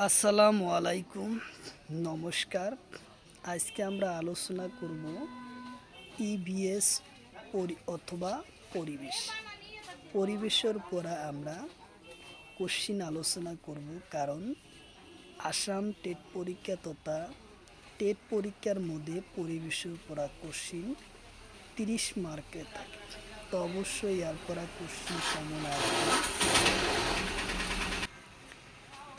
আসসালামু আলাইকুম, নমস্কার। আজকে আমরা আলোচনা করব ইভিএস অথবা পরিবেশ। পরিবেশের পরে আমরা কোশ্চিন আলোচনা করব, কারণ আসাম টেট পরীক্ষা তথা টেট পরীক্ষার মধ্যে পরিবেশের পড়া কোশ্চিন 30 মার্কের থাকে। তো অবশ্যই এর পড়া কোশ্চিন কেমন আসবে।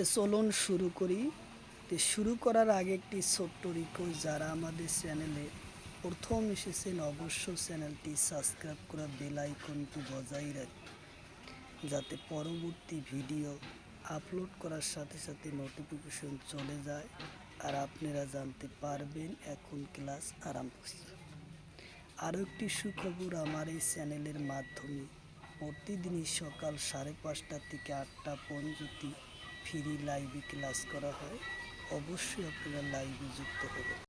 তো চলুন শুরু করি। তো শুরু করার আগে একটি ছোট্ট রিকোয়েস্ট, যারা আমাদের চ্যানেলে প্রথম এসেছেন অবশ্যই চ্যানেলটি সাবস্ক্রাইব করে বেল আইকনটি বজায় রাখবেন, যাতে পরবর্তী ভিডিও আপলোড করার সাথে সাথে নোটিফিকেশন চলে যায় আর আপনারা জানতে পারবেন এখন ক্লাস আরম্ভ হচ্ছে। আরও একটি সুখবর, আমার এই চ্যানেলের মাধ্যমে প্রতিদিনই সকাল 5:30 থেকে 8টা পর্যন্ত ফ্রি লাইভে ক্লাস করা হয়। অবশ্যই আপনারা লাইভে যুক্ত হবেন।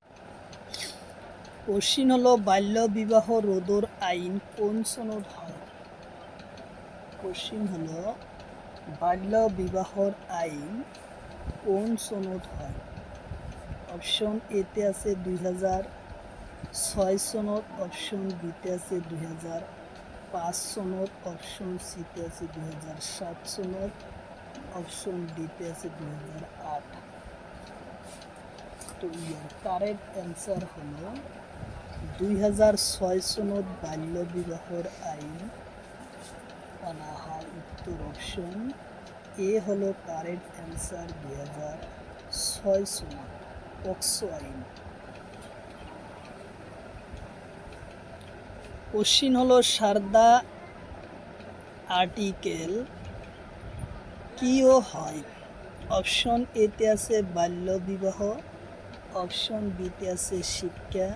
কোশ্চিন হলো, বাল্য বিবাহ রোধর আইন কোন সনদ হয়? কোশ্চিন হলো, বাল্য বিবাহর আইন কোন সনদ হয়? অপশন এতে আছে 2006 সনদ, অপশন বিতে আছে 2005 সনদ, অপশন সিতে আছে 2007 সনদ, অপশন ডিতে আছে 2008। তো ইয়ার কারেক্ট অ্যান্সার হলো 2006 সনদ বাল্য বিবাহর আইন আনা হয়। উত্তর অপশন এ হলো কারেক্ট অ্যান্সার, 2006 সনদ পক্সো আইন। কোশ্চিন হলো, সারদা আর্টিকেল কিও হয়? অপশন এতে আছে বাল্য বিবাহ, অপশন বিতে আছে শিক্ষা,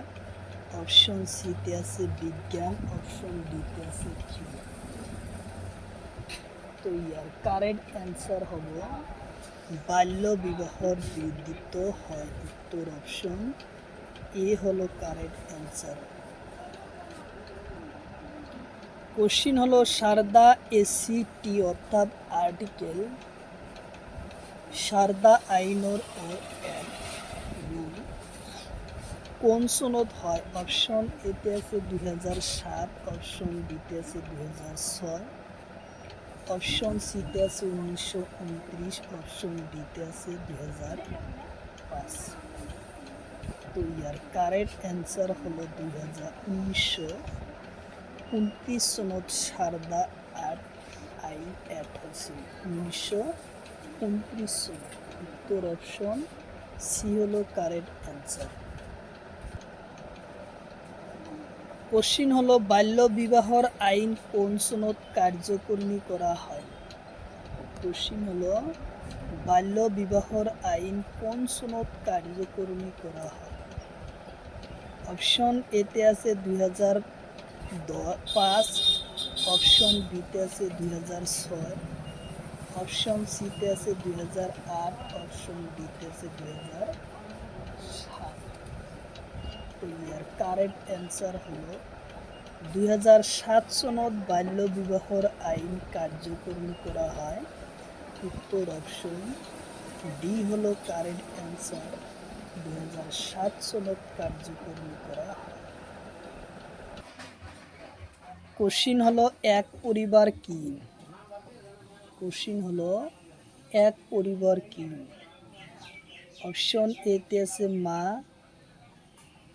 অপশন সিতে আছে বিজ্ঞান, অপশন ডিতে আছে ক্রিয়া। তো ইয়ার কারেক্ট অ্যান্সার হবে বাল্য বিবাহর বৃদ্ধিত হয়। উত্তর অপশন এ হলো কারেক্ট অ্যান্সার। কোশ্চিন হলো, সারদা এসিটি অর্থাৎ আর্টিকেল সারদা আইনর ও এক রুল কোন সনদ হয়? অপশন এতে আছে 2007, অপশন বিতে আছে 2006, অপশন সিতে আছে 1929, অপশন ডিতে আছে 2005। তো ইয়ার কারেক্ট অ্যান্সার হলো 1929 সনদ সারদা আইন অ্যাড হয়েছে 1929 সনদ। উত্তর অপশন সি হলো কারেক্ট অ্যান্সার। কোশ্চিন হলো, বাল্য বিবাহর আইন কোন সনদ কার্যকরী করা হয়? কোশ্চিন হলো, বাল্য বিবাহর আইন কোন সনদ কার্যকরী করা হয়? অপশন এতে আছে 2005, অপশন বিতে আছে 2006, অপশন সিতে আছে 2008, অপশন ডিতে আছে 2007। তো ইয়ার কারেক্ট অ্যান্সার হলো 2007 সনদ বাল্য বিবাহর আইন কার্যকরী করা হয়। উত্তর অপশন ডি হলো কারেক্ট অ্যান্সার, 2007 সনদ কার্যকরী করা হয়। কোশ্চিন হলো, এক পরিবার কি? কোশ্চিন হলো, এক পরিবার কি? অপশন এতে আছে মা,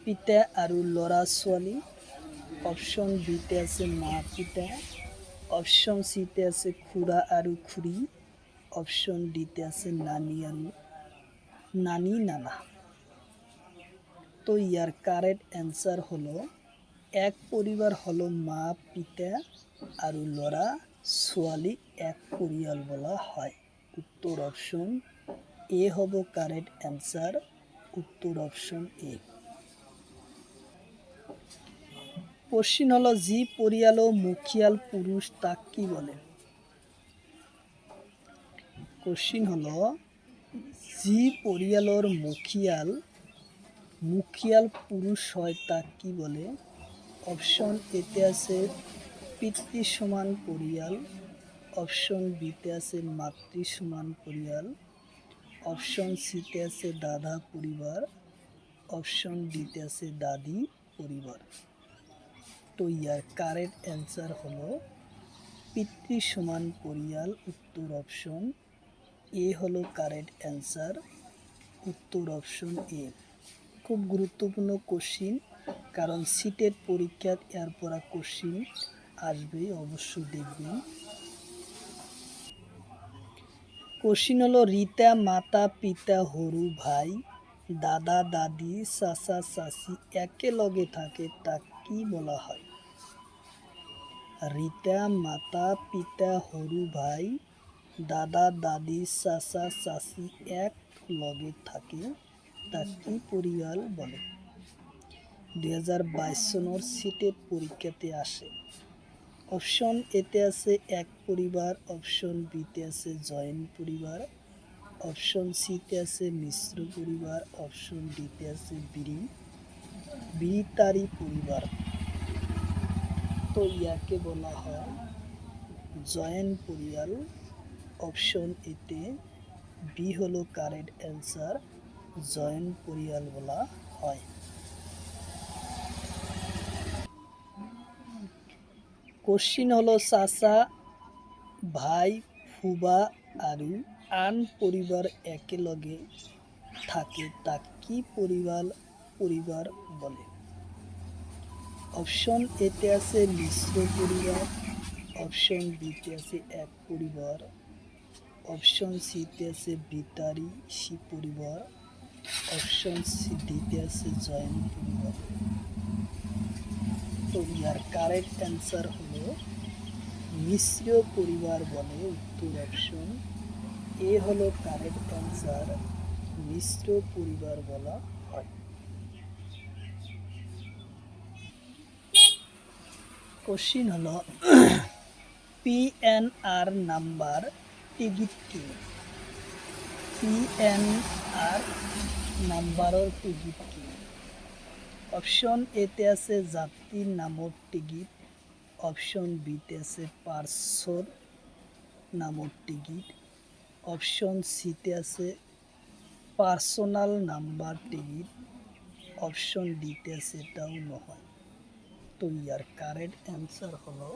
পিতা আৰু ল'ৰা ছোৱালী, অপশন বিতে আছে মা পিতা, অপশন সিতে আছে খুড়া আৰু খুড়ী, অপশন ডিতে আছে নানি আৰু নানি নানা। তো ইয়ার কারেক্ট অ্যান্সার হলো, এক পরিবার হলো মা পিতা আৰু ল'ৰা ছোৱালী এক পরিয়াল বলা হয়। উত্তর অপশন এ হব কারেক্ট অ্যান্সার। উত্তর অপশন এ। কোশ্চিন হলো, জি পরিয়াল ও মুখিয়াল পুরুষ তাক কি বলে? কোশ্চিন হলো, জি পরিয়ালর মুখিয়াল পুরুষ হয় তাক কি বলে? অপশন এতে আছে পিতৃ সমান পরিয়াল, অপশন বিতে আছে মাতৃ সমান পরিয়াল, অপশন সিতে আছে দাদা পরিবার, অপশন ডিতে আছে দাদি পরিবার। তো ইয়ার কারেক্ট অ্যান্সার হলো পিতৃ সমান পরিয়াল, উত্তর অপশন এ হলো কারেক্ট অ্যান্সার, উত্তর অপশন এ। খুব গুরুত্বপূর্ণ কোশ্চিন, কারণ সিটের পরীক্ষাত এর পরা কোশ্চিন আসবে, অবশ্যই দেখবেন। কোশ্চিন হলো রিতা মাতা পিতা হরু ভাই দাদা দাদি চাচা চাচি একেলগে থাকে তা কি বলা হয়? রিতা মাতা পিতা হরু ভাই দাদা দাদি চাচা চাচি এক লগে থাকে তা কি পরিবার বলে? 2022 সনের সিটের পরীক্ষাতে আসে। অপশন এতে আছে এক পরিবার, অপশন বিতে আছে জয়েন্ট পরিবার, অপশন সিতে আছে মিশ্র পরিবার, অপশন ডিতে আছে বিড়িতারি পরিবার। তো ইয়াকে বলা হয় জয়েন্ট পরিবার, অপশন এতে বি হলো কারেক্ট অ্যান্সার, জয়েন্ট পরিবার বলা হয়। কোশ্চিন হলো চাচা ভাই ফুবা আরু আন পরিবার একেলগে থাকে তা কি পরিবার বলে? অপশন এতে আছে মিশ্র পরিবার, অপশন বিতে আছে এক পরিবার, অপশন সিতে আছে বিতারি পরিবার, অপশন ডিতে আছে জয়েন্ট পরিবার। তো ইয়ার কারেক্ট অ্যান্সার হলো মিশ্র পরিবার বলে, উত্তর অপশন এ হলো কারেক্ট অ্যান্সার, মিশ্র পরিবার বলা হয়। কোশ্চিন হলো পিএনআর নাম্বার টিকিট কি? পিএনআর নাম্বাৰৰ টিকিট কি? অপশন এতে আছে যাত্রীর নামৰ টিকিট, অপশন বিতে আছে পার্সর নামৰ টিকিট, অপশন সিতে আছে পার্সোনাল নাম্বার টিকিট, অপশন ডিতে আছে এটাও নহয়। তো ইয়ার কারেক্ট অ্যান্সার হলো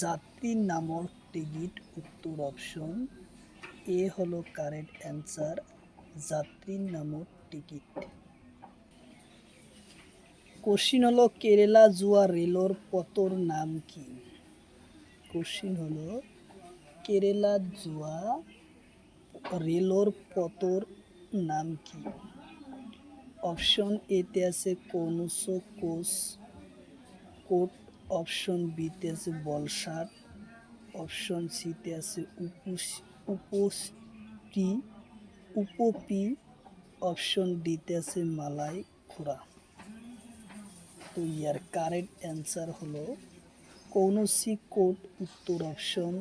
যাত্রীর নামৰ টিকিট, উত্তর অপশন এ হলো কারেক্ট অ্যান্সার, যাত্রীর নামৰ টিকিট। কোশ্চিন হলো কেরালা জুয়া রেলর পতর নাম কি? কোশ্চিন হলো কেরালা জুয়া রেলর পতর নাম কি? অপশন এতে আছে কৌনস কোট, অপশন বিতে আছে বলসাট, অপশন সিতে আছে উপপি, অপশন ডিতে আছে মালাই খুরা। তো ইয়ার কারেক্ট অ্যান্সার হলো কৌনসি কোট, উত্তর অপশন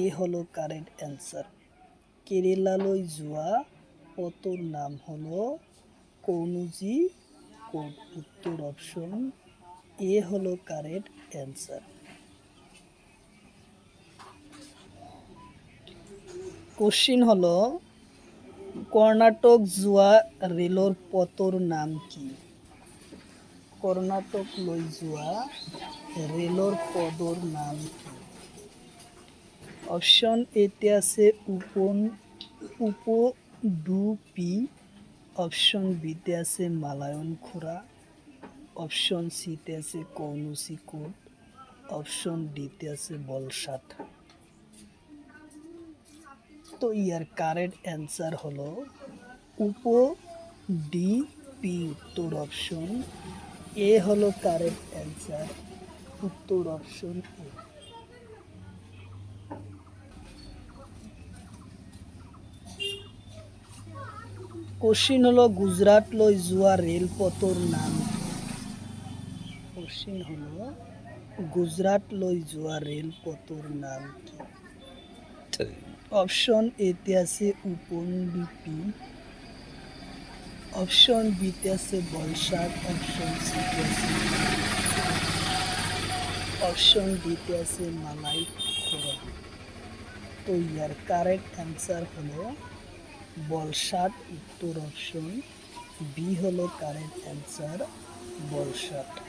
এ হলো কারেক্ট অ্যান্সার। কেরালালৈ জুয়া পতর নাম হলো কৌনজি কোট, উত্তর অপশন এ হলো কারেক্ট অ্যান্সার। কোশ্চিন হলো কর্ণাটক জুয়া রেলর পতর নাম কি? কর্ণাটক লৈ জুয়া রেলর পদর নাম কি? অপশন এতে আছে উপডুপি, অপশন বিতে আছে মালায়ন খুরা, অপশন সিতে আছে কৌনসি কোট, অপশন ডিতে আছে বলসাট। তো ইয়ার কারেক্ট অ্যান্সার হলো উপডিপি, উত্তর অপশন এ হলো কারেক্ট অ্যান্সার, উত্তর অপশন এ। কোশ্চিন হলো গুজরাট লৈ জুয়া রেলপথর নাম কি? কোশ্চিন হলো গুজরাট লৈ জুয়া রেলপথর নাম কি? অপশন এতে আছে উপনডিপি, অপশন বিতে আছে বলসাট, অপশন সিতে আছে, অপশন ডিতে আছে মালাই খোরা। তৈয়ার। কারেক্ট অ্যান্সার হলো বলসাট। উত্তর অপশন বি হলো কারেক্ট অ্যান্সার, বলসাট।